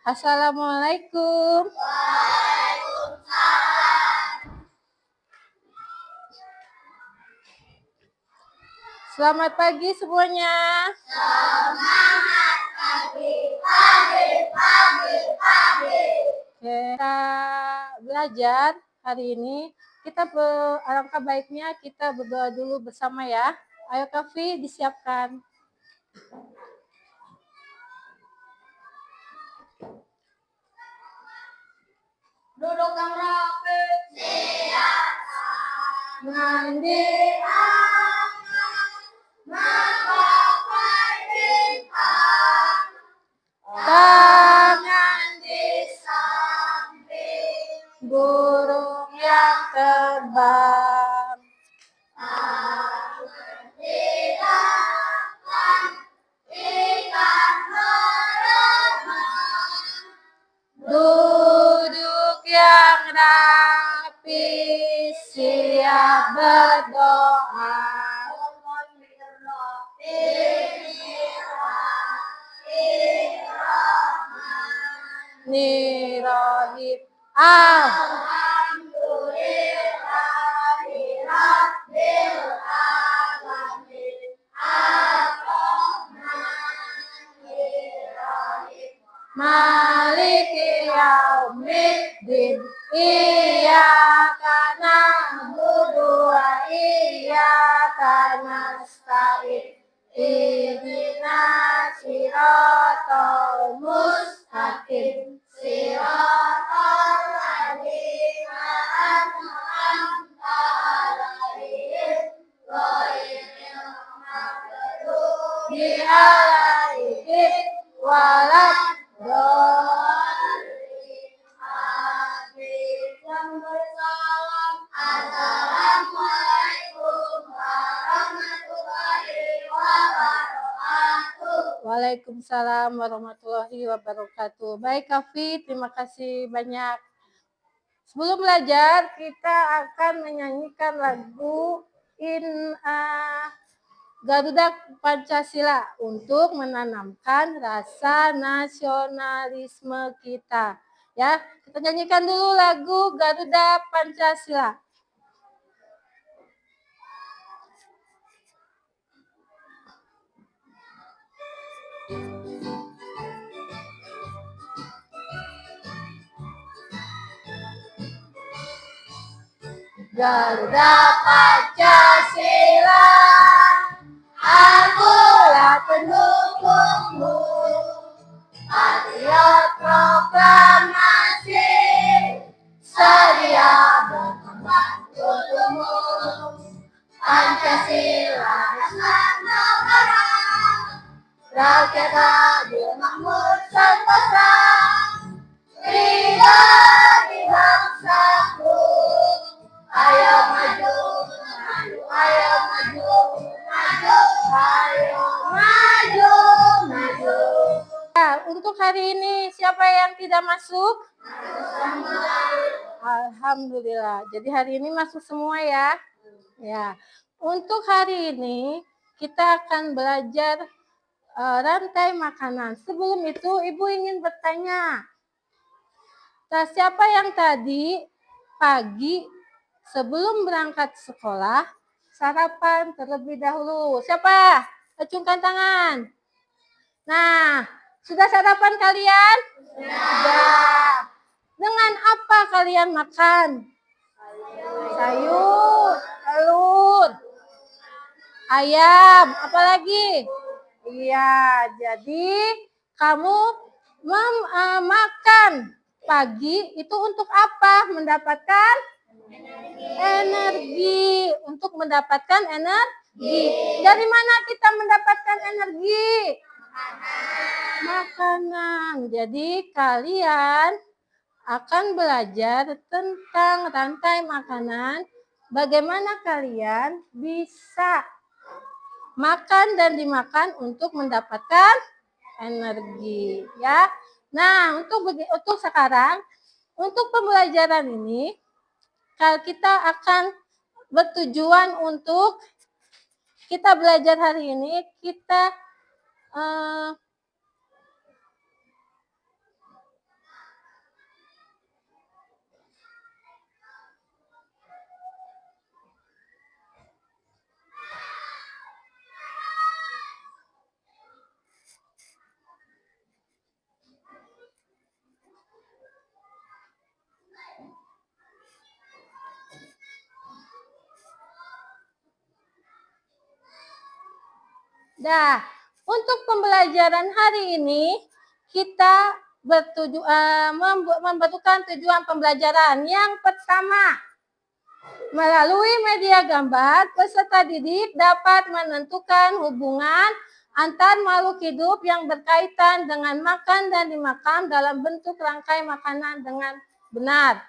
Assalamualaikum. Selamat pagi semuanya. Kita belajar hari ini. Alangkah baiknya kita berdoa dulu bersama ya. Ayo Kafi, disiapkan. Duduk yang rapi. Siap. Mandi. Tangan di samping burung yang terbang. Duduk yang rapi, siap berdoa. Nirohib. Maliki yaumiddin. Iyyaka na'budu wa iyyaka nasta'in. Ihdinas siratal mustaqim. Siratal ladzina an'amta 'alaihim ghairil maghdubi 'alaihim waladdallin. Amin. Yang bersalam. Assalamualaikum warahmatullahi wabarakatuh. Waalaikumsalam warahmatullahi wabarakatuh. Baik Kafi, terima kasih banyak. Sebelum belajar, kita akan menyanyikan lagu Garuda Pancasila untuk menanamkan rasa nasionalisme kita. Ya, kita nyanyikan dulu lagu Garuda Pancasila. Garuda Pancasila, akulah pendukungmu, patriot proklamasi, sedia berkorban untukmu. Pancasila Islam negara, rakyat adil makmur sentosa, ridha di bangsaku. Ayo maju, maju, ayo maju, maju, ayo maju, maju. Nah, untuk hari ini siapa yang tidak masuk? Alhamdulillah. Jadi hari ini masuk semua ya. Ya. Untuk hari ini kita akan belajar rantai makanan. Sebelum itu Ibu ingin bertanya. Nah, siapa yang tadi pagi sebelum berangkat sekolah, sarapan terlebih dahulu? Siapa? Acungkan tangan. Nah, sudah sarapan kalian? Sudah. Dengan apa kalian makan? Sayur, telur, ayam, apa lagi? Iya, jadi kamu makan pagi itu untuk apa? Mendapatkan energi. Untuk mendapatkan energi. Dari mana kita mendapatkan energi? Makanan. Jadi kalian akan belajar tentang rantai makanan. Bagaimana kalian bisa makan dan dimakan untuk mendapatkan energi, ya. Nah, untuk sekarang, untuk pembelajaran ini, kita akan bertujuan untuk kita belajar hari ini, kita Nah, untuk pembelajaran hari ini kita membentukkan tujuan pembelajaran. Yang pertama, melalui media gambar, peserta didik dapat menentukan hubungan antar makhluk hidup yang berkaitan dengan makan dan dimakan dalam bentuk rangkai makanan dengan benar.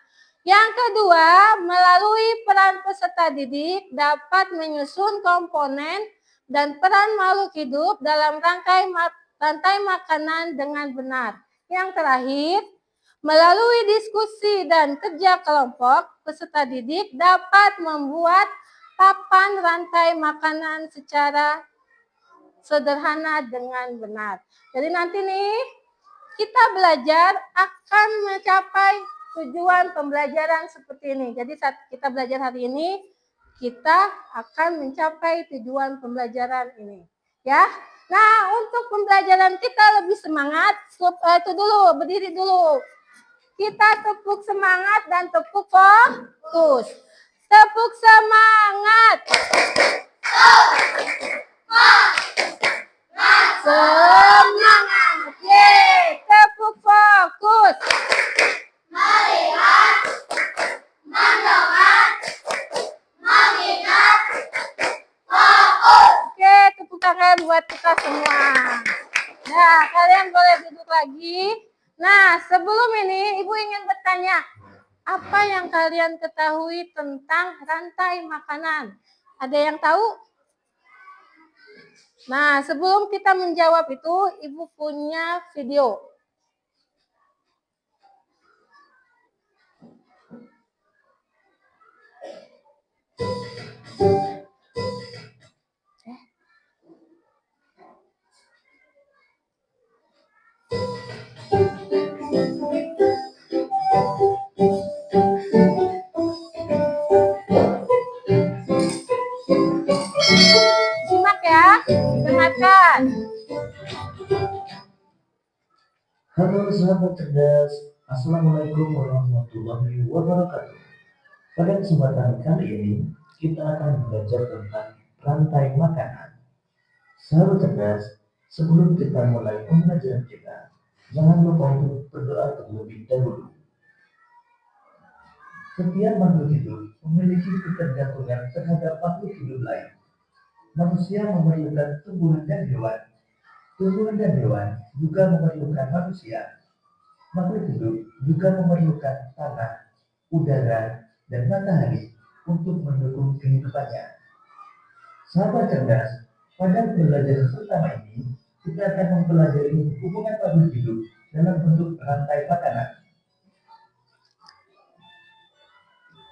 Yang kedua, melalui peran peserta didik dapat menyusun komponen dan peran makhluk hidup dalam rantai makanan dengan benar. Yang terakhir, melalui diskusi dan kerja kelompok, peserta didik dapat membuat papan rantai makanan secara sederhana dengan benar. Jadi nanti nih kita belajar akan mencapai tujuan pembelajaran seperti ini. Jadi saat kita belajar hari ini, kita akan mencapai tujuan pembelajaran ini. Ya. Nah, untuk pembelajaran kita lebih semangat, itu dulu, berdiri dulu. Kita tepuk semangat dan tepuk fokus. Tepuk semangat. Semangat. Yeay. Tepuk fokus. Melihat, mendengar, mengingat, fokus. Oke, tepuk tangan buat kita semua. Nah, kalian boleh duduk lagi. Nah, sebelum ini Ibu ingin bertanya, apa yang kalian ketahui tentang rantai makanan? Ada yang tahu? Nah, sebelum kita menjawab itu, Ibu punya video. Simak ya, dengarkan. Halo sahabat cerdas, Assalamualaikum warahmatullahi wabarakatuh. Pada kesempatan kali ini, kita akan belajar tentang rantai makanan. Sahabat cerdas, sebelum kita mulai pembelajaran kita, jangan lupa untuk berdoa terlebih dahulu. Setiap makhluk hidup memiliki ketergantungan terhadap makhluk hidup lain. Manusia memerlukan tumbuhan dan hewan. Tumbuhan dan hewan juga memerlukan manusia. Makhluk hidup juga memerlukan tanah, udara, dan matahari untuk mendukung kehidupannya. Sahabat cerdas, pada pembelajaran pertama ini, kita akan mempelajari hubungan makhluk hidup dalam bentuk rantai makanan.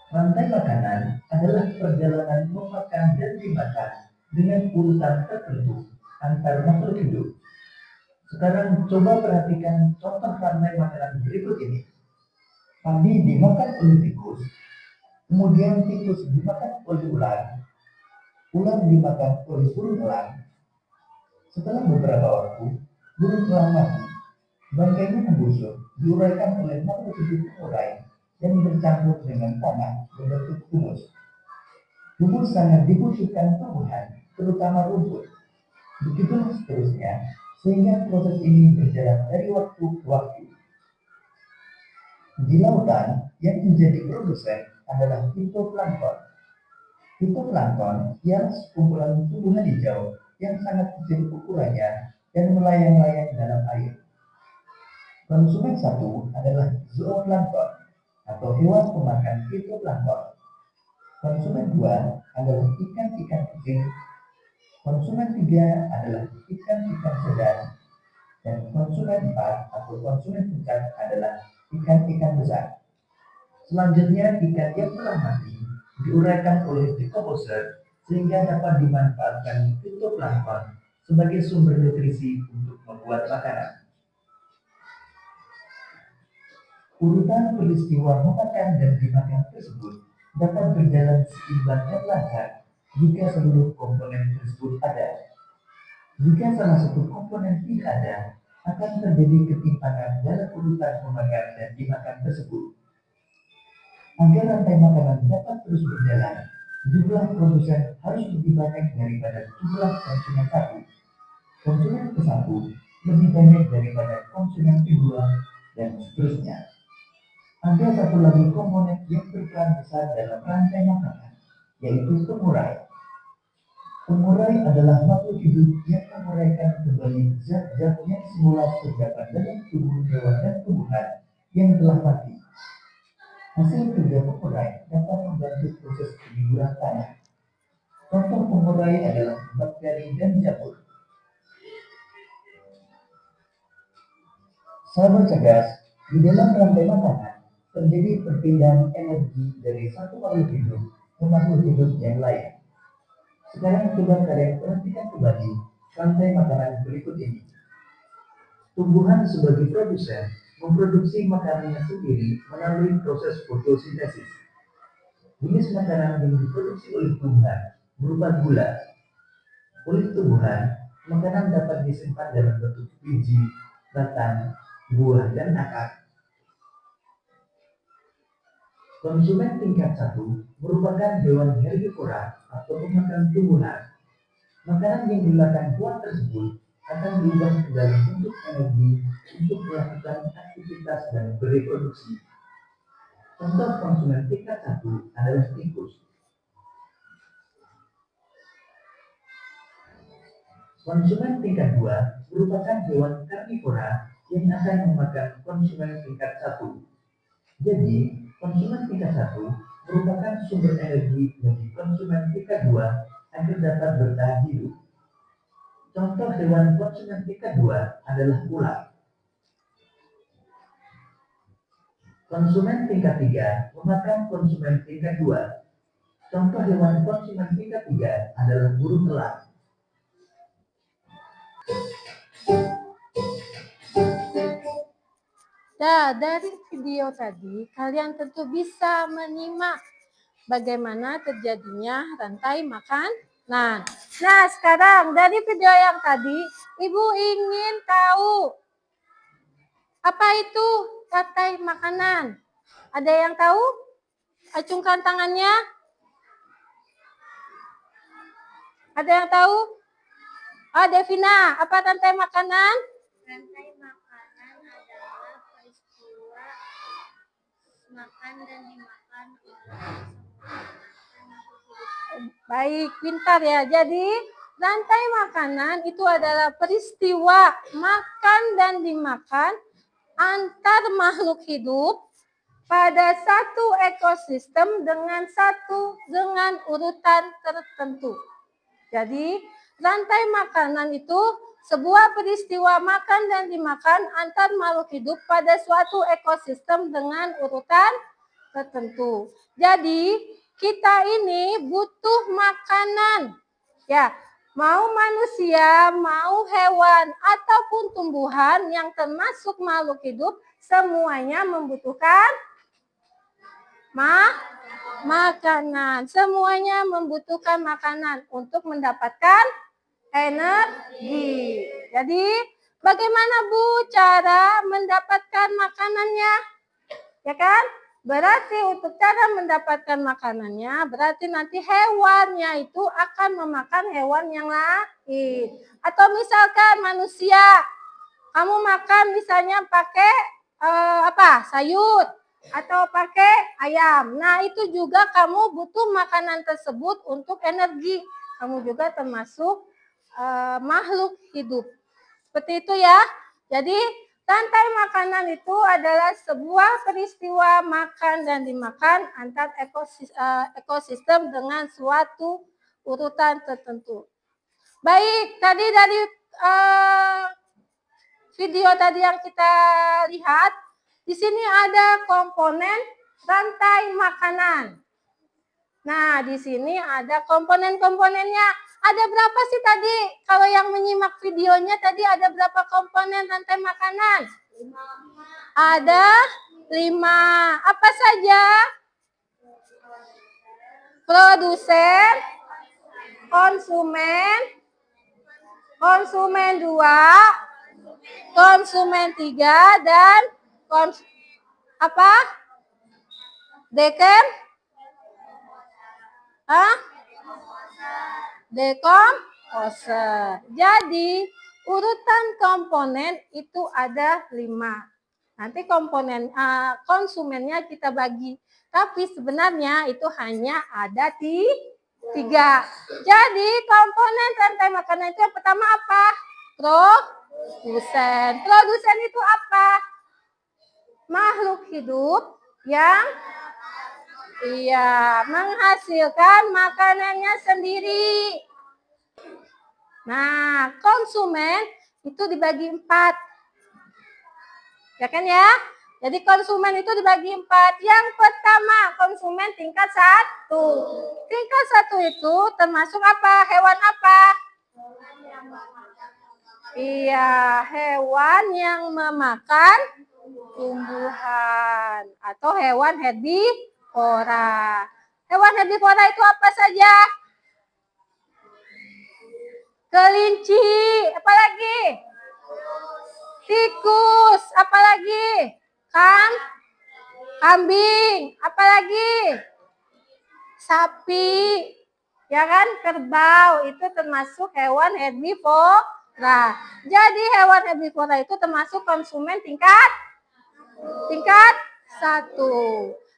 Rantai makanan adalah perjalanan memakan dan dimakan dengan urutan tertentu antar makhluk hidup. Sekarang coba perhatikan contoh rantai makanan berikut ini. Padi dimakan oleh tikus, kemudian tikus dimakan oleh ular, ular dimakan oleh burung elang. Setelah beberapa waktu, burung elang mati, bangkainya membusuk, diuraikan oleh makhluk hidup pengurai dan bercampur dengan tanah berbentuk humus. Humus sangat dibutuhkan tumbuhan, terutama rumput. Begitulah seterusnya, sehingga proses ini berjalan dari waktu ke waktu. Di lautan, yang menjadi produsen adalah fitoplankton. Fitoplankton ialah sekumpulan tumbuhan hijau yang sangat kecil ukurannya dan melayang-layang dalam air. Konsumen satu adalah zooplankton atau hewan pemakan fitoplankton. Konsumen dua adalah ikan-ikan kecil. Konsumen tiga adalah ikan-ikan sedang. Dan konsumen 4 atau konsumen puncak adalah ikan-ikan besar. Selanjutnya, ikan yang telah mati diuraikan oleh decomposer sehingga dapat dimanfaatkan fitoplankton sebagai sumber nutrisi untuk membuat makanan. Urutan peristiwa memakan dan dimakan tersebut dapat berjalan seimbang dan lancar jika seluruh komponen tersebut ada. Jika salah satu komponen tidak ada, akan terjadi ketimpangan dalam urutan memakan dan dimakan tersebut. Agar rantai makanan dapat terus berjalan, jumlah produsen harus lebih banyak daripada jumlah konsumen satu. konsumen ke-1 lebih banyak daripada konsumen kedua, dan seterusnya. Ada satu lagi komponen yang berperan besar dalam rantai makanan, yaitu pengurai. Pengurai adalah makhluk hidup yang menguraikan kembali zat-zat yang semula terdapat dalam tubuh hewan dan tumbuhan yang telah mati. Hasil kerja pengurai dapat membantu proses penyuburan tanah. Contoh pengurai adalah bakteri dan jamur. Sahabat cerdas, di dalam rantai makanan terjadi perpindahan energi dari satu makhluk hidup ke makhluk hidup yang lain. Sekarang coba kalian perhatikan kembali rantai makanan berikut ini. Tumbuhan sebagai produsen memproduksi makanannya sendiri melalui proses fotosintesis. Jenis makanan yang diproduksi oleh tumbuhan berupa gula. Oleh tumbuhan, makanan dapat disimpan dalam bentuk biji, batang, buah, dan akar. Konsumen tingkat 1 merupakan hewan herbivora atau pemakan tumbuhan. Makanan yang dimakan hewan tersebut akan diubah ke dalam bentuk energi untuk melakukan aktivitas dan bereproduksi. Contoh konsumen tingkat 1 adalah tikus. Konsumen tingkat 2 merupakan hewan karnivora yang akan memakan konsumen tingkat 1. Jadi, konsumen tingkat 1 merupakan sumber energi bagi konsumen tingkat 2 agar dapat bertahan hidup. Contoh hewan konsumen tingkat 2 adalah ular. Konsumen tingkat 3 memakan konsumen tingkat 2. Contoh hewan konsumen tingkat 3 adalah burung elang. Nah, dari video tadi, kalian tentu bisa menyimak bagaimana terjadinya rantai makanan. Nah, sekarang dari video yang tadi, Ibu ingin tahu apa itu rantai makanan. Ada yang tahu? Acungkan tangannya. Ada yang tahu? Devina, apa rantai makanan? Rantai makanan adalah peristiwa makan dan dimakan oleh makhluk hidup. Baik, pintar ya. Jadi, rantai makanan itu adalah peristiwa makan dan dimakan antar makhluk hidup pada satu ekosistem dengan urutan tertentu. Jadi, rantai makanan itu sebuah peristiwa makan dan dimakan antar makhluk hidup pada suatu ekosistem dengan urutan tertentu. Jadi, kita ini butuh makanan. Ya, mau manusia, mau hewan, ataupun tumbuhan yang termasuk makhluk hidup, semuanya membutuhkan makanan. Semuanya membutuhkan makanan untuk mendapatkan energi. Jadi, bagaimana Bu cara mendapatkan makanannya? Ya kan? Berarti untuk cara mendapatkan makanannya, berarti nanti hewannya itu akan memakan hewan yang lain. Atau misalkan manusia, kamu makan misalnya pakai sayur atau pakai ayam. Nah, itu juga kamu butuh makanan tersebut untuk energi. Kamu juga termasuk makhluk hidup. Seperti itu ya. Jadi, rantai makanan itu adalah sebuah peristiwa makan dan dimakan antar ekosistem dengan suatu urutan tertentu. Baik, tadi dari video tadi yang kita lihat, di sini ada komponen rantai makanan. Nah, di sini ada komponen-komponennya. Ada berapa sih tadi? Kalau yang menyimak videonya tadi ada berapa komponen rantai makanan? 5. Ada 5. Apa saja? Produsen, konsumen 2, konsumen 3, dan dekomposer. Jadi, Urutan komponen itu ada 5. Nanti komponen konsumennya kita bagi. Tapi sebenarnya itu hanya ada 3. Jadi komponen rantai makanan itu yang pertama apa? Produsen. Produsen itu apa? Makhluk hidup yang menghasilkan makanannya sendiri. Nah, konsumen itu dibagi 4. Ya kan ya? Jadi konsumen itu dibagi 4. Yang pertama, konsumen tingkat 1. Tingkat 1 itu termasuk apa? Hewan apa? Iya, hewan yang memakan tumbuhan atau hewan herbivora. Hewan herbivora itu apa saja? Kelinci, apalagi? Tikus, apalagi? Kambing, apalagi? Sapi, ya kan? Kerbau, itu termasuk hewan herbivora. Jadi hewan herbivora itu termasuk konsumen tingkat 1.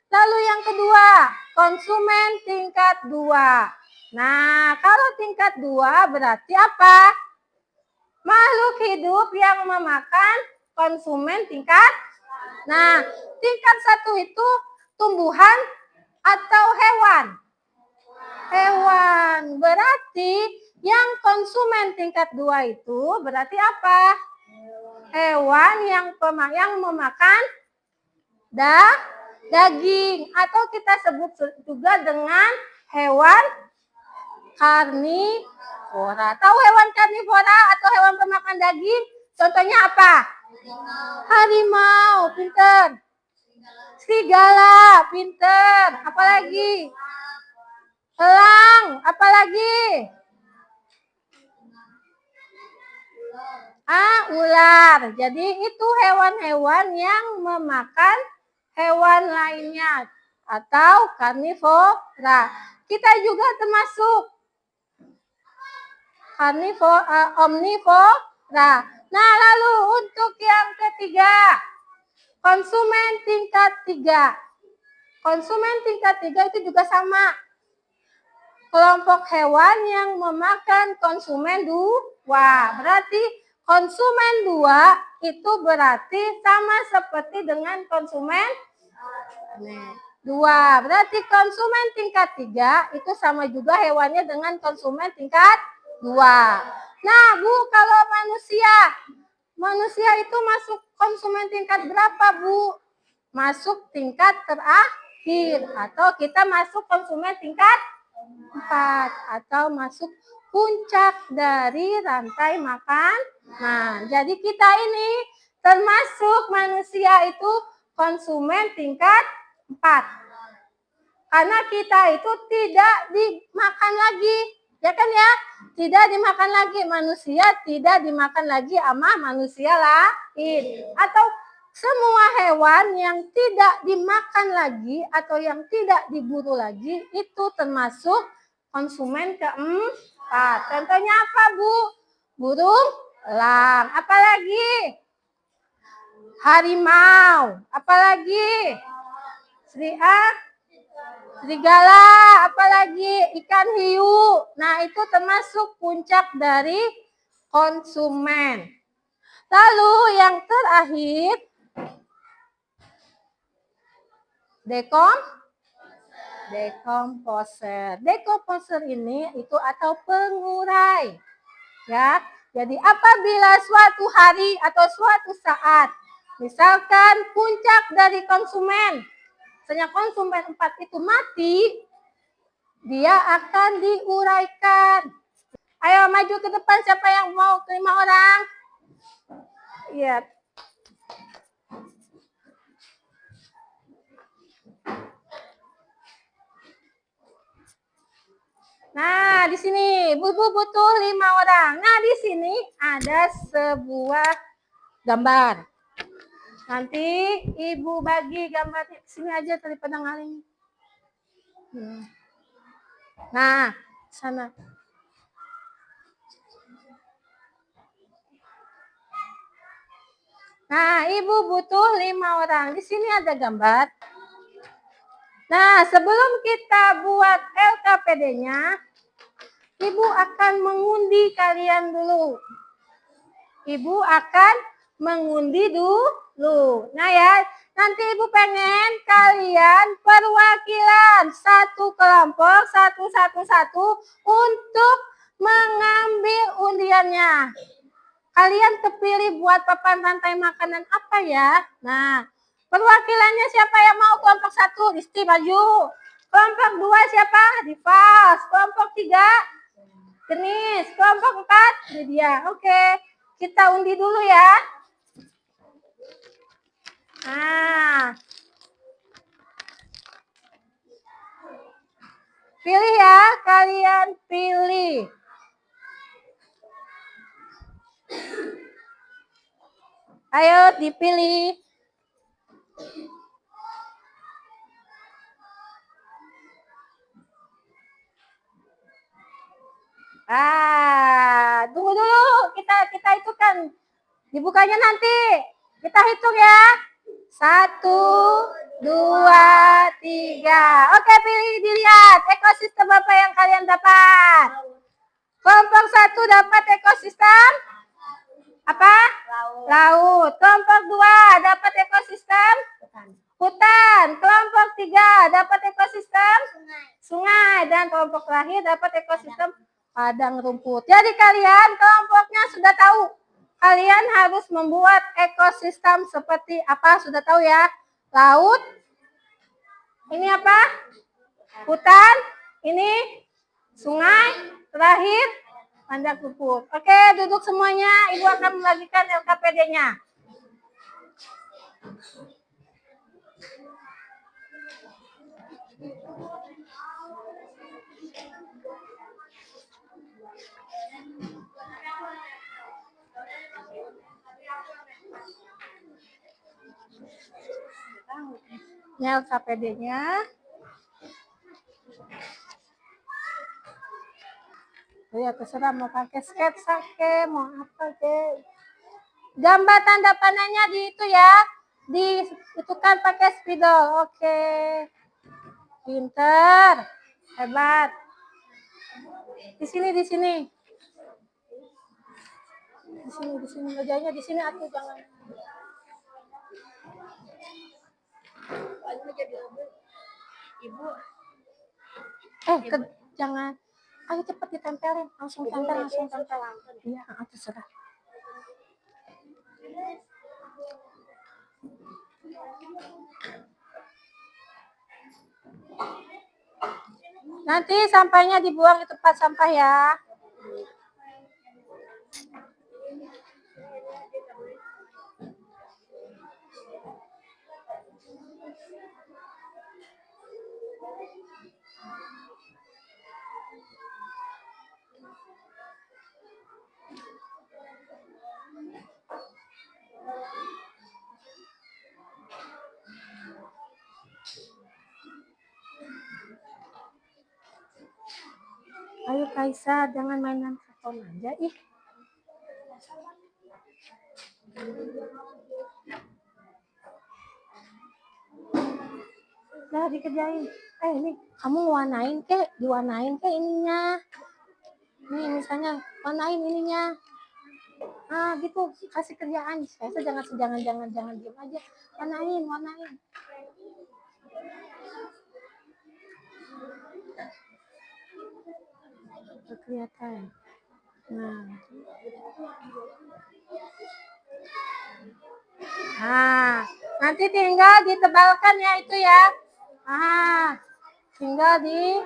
Lalu yang kedua, konsumen tingkat 2. Nah, kalau tingkat 2 berarti apa? Makhluk hidup yang memakan konsumen tingkat. Nah, tingkat 1 itu tumbuhan atau hewan? Hewan. Berarti yang konsumen tingkat 2 itu berarti apa? Hewan yang memakan daging. Atau kita sebut juga dengan hewan karnivora. Tahu hewan karnivora atau hewan pemakan daging? Contohnya apa? Harimau, pinter. Serigala, pinter. Apalagi? Elang, apalagi? Ular. Jadi itu hewan-hewan yang memakan hewan lainnya atau karnivora. Kita juga termasuk omnivora. Nah, lalu untuk yang ketiga, konsumen tingkat 3. Konsumen tingkat 3 itu juga sama. Kelompok hewan yang memakan konsumen 2. Berarti konsumen 2 itu berarti sama seperti dengan konsumen 2. Berarti konsumen tingkat 3 itu sama juga hewannya dengan konsumen tingkat 2. Nah, Bu, kalau manusia itu masuk konsumen tingkat berapa, Bu? Masuk tingkat terakhir atau kita masuk konsumen tingkat 4 atau masuk puncak dari rantai makan. Nah, jadi kita ini termasuk manusia itu konsumen tingkat 4. Karena kita itu tidak dimakan lagi. Ya kan ya? Tidak dimakan lagi. Manusia tidak dimakan lagi sama manusia lain. Atau semua hewan yang tidak dimakan lagi atau yang tidak diburu lagi itu termasuk konsumen keempat. Contohnya apa, Bu? Burung elang. Apalagi? Harimau. Apalagi? Serigala. Apalagi? Ikan hiu. Nah, itu termasuk puncak dari konsumen. Lalu yang terakhir, dekomposer. Dekomposer ini itu atau pengurai. Ya. Jadi apabila suatu hari atau suatu saat misalkan puncak dari konsumen, misalnya konsumen 4 itu mati, dia akan diuraikan. Ayo maju ke depan, siapa yang mau terima orang? Iya. Nah, di sini Bu butuh 5 orang. Nah, di sini ada sebuah gambar. Nanti Ibu bagi gambarnya sini aja daripada ngaling. Nah, sana. Nah, ibu butuh 5 orang. Di sini ada gambar. Nah, sebelum kita buat LKPD-nya, ibu akan mengundi kalian dulu. Ibu akan mengundi dulu. Nah ya, nanti ibu pengen kalian perwakilan satu kelompok, satu untuk mengambil undiannya. Kalian terpilih buat papan rantai makanan apa ya? Nah, perwakilannya siapa yang mau? Kelompok 1, Risti maju. Kelompok 2 siapa? Divas. Kelompok 3, Denis. Kelompok 4, Lydia. Oke, kita undi dulu ya. Nah, pilih ya, kalian pilih. Ayo dipilih. Tunggu dulu. Kita itu kan dibukanya nanti. Kita hitung ya. 1, 2, 3. Oke, pilih, dilihat ekosistem apa yang kalian dapat. Kelompok 1 dapat ekosistem apa? Laut. Kelompok 2 dapat ekosistem hutan. Kelompok 3 dapat ekosistem sungai. Dan kelompok terakhir dapat ekosistem padang rumput. Jadi kalian kelompoknya sudah tahu. Kalian harus membuat ekosistem seperti apa? Sudah tahu ya? Laut. Ini apa? Hutan. Ini sungai. Terakhir padang rumput. Oke, duduk semuanya. Ibu akan membagikan LKPD-nya. Ini LKPD-nya. Ya terserah mau pakai sketsa ke, mau apa ke. Gambar tanda panahnya di itu ya. Itu kan pakai spidol. Oke. Pinter. Hebat. Di sini. Di sini mejanya di sini atuh jangan. Ibu. Jangan. Ayo cepet ditempelin, langsung tempel. Iya, terserah. Nanti sampahnya dibuang di tempat sampah ya. Ayo Kaisa, jangan mainan karton aja ih. Nah, dikerjain. Ini kamu warnain diwarnain ininya. Nih misalnya warnain ininya. Nah, gitu kasih kerjaan. Saya jangan diam aja. Warnain. Kelihatan. Nah, nanti tinggal ditebalkan ya itu ya. Tinggal di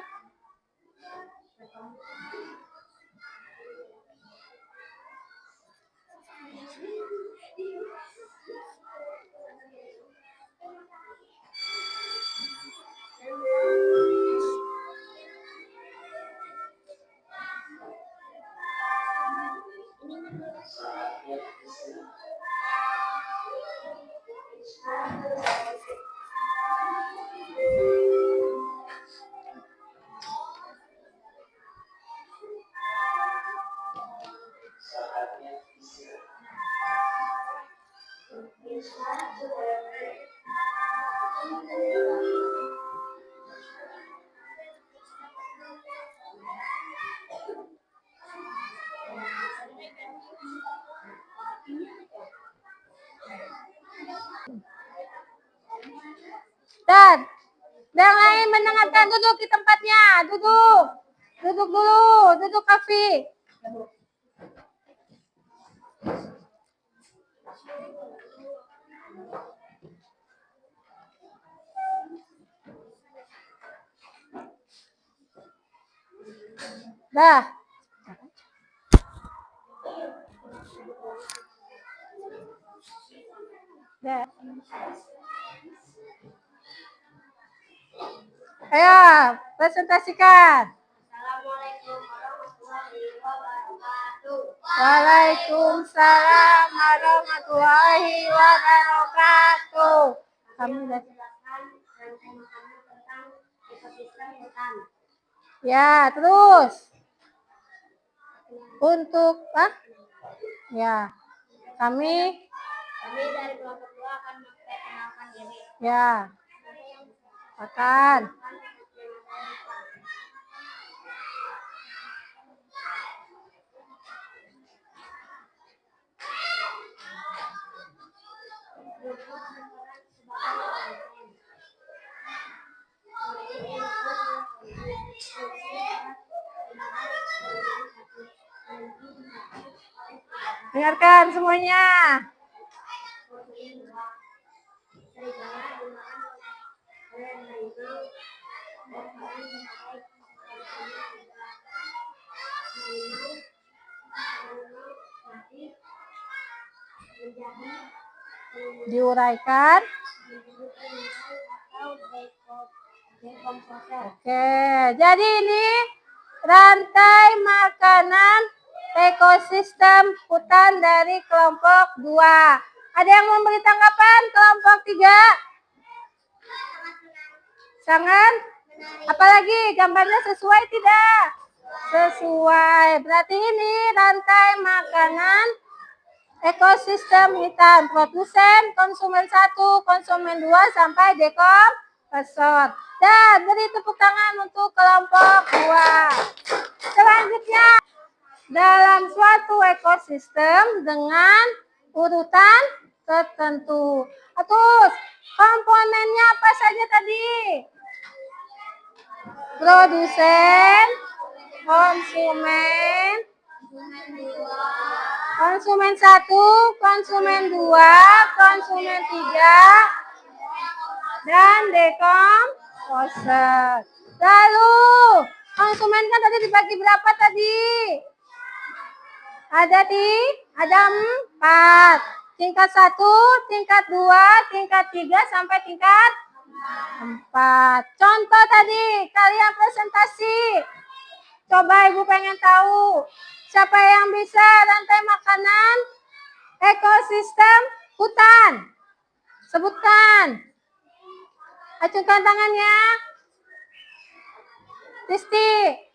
Dan yang lain mendengarkan, duduk di tempatnya, duduk. Duduk dulu, duduk Kafi. Dah. Dah. Ayo, presentasikan. Assalamualaikum warahmatullahi wabarakatuh. Waalaikumsalam warahmatullahi wabarakatuh. Kami udah. Menjelaskan rangkai makanan tentang ekosistem hutan. Ya, terus. Untuk ya. Kami Kami dari kelompok 2 akan memperkenalkan diri. ya. Akan. Dengarkan semuanya. Diuraikan. Oke, jadi ini rantai makanan ekosistem hutan dari kelompok 2. Ada yang memberi tanggapan kelompok 3? Sangat? Apalagi gambarnya sesuai tidak? Sesuai. Berarti ini rantai makanan ekosistem hutan. Produsen, konsumen 1, konsumen 2, sampai dekomposor. Dan beri tepuk tangan untuk kelompok 2. Selanjutnya, dalam suatu ekosistem dengan urutan tertentu. Terus, komponennya apa saja tadi? Produsen, konsumen, konsumen 1, konsumen 2, konsumen 3, dan dekomposer. Lalu, konsumen kan tadi dibagi berapa tadi? Ada 4. Tingkat 1, tingkat 2, tingkat 3, sampai tingkat 4. Contoh tadi, kalian presentasi. Coba Ibu pengen tahu, siapa yang bisa rantai makanan ekosistem hutan? Sebutkan. Acungkan tangannya. Risti,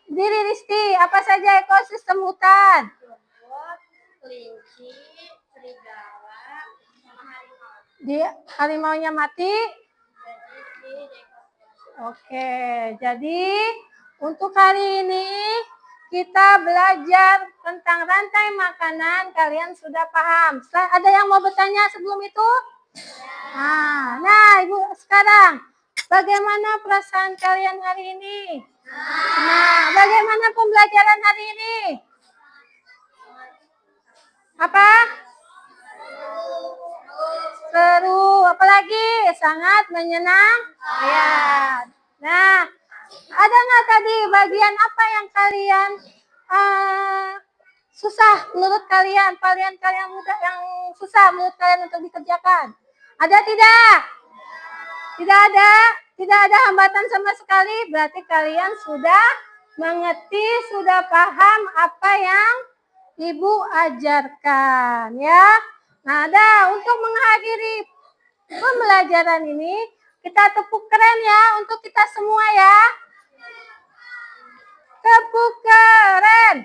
diri Risti, apa saja ekosistem hutan? Kelinci, serigala, sama harimau. Harimaunya mati. Oke, jadi untuk hari ini kita belajar tentang rantai makanan. Kalian sudah paham. Ada yang mau bertanya sebelum itu? Nah, Ibu sekarang bagaimana perasaan kalian hari ini? Nah, bagaimana pembelajaran hari ini? Apa? Seru, apalagi sangat menyenangkan. Nah, ada nggak tadi bagian apa yang kalian susah menurut kalian? Kalian mudah yang susah menurut kalian untuk dikerjakan? Ada tidak? Tidak ada? Tidak ada hambatan sama sekali? Berarti kalian sudah mengerti, sudah paham apa yang Ibu ajarkan ya. Nah, untuk mengakhiri pembelajaran ini, kita tepuk keren ya untuk kita semua ya. Tepuk keren.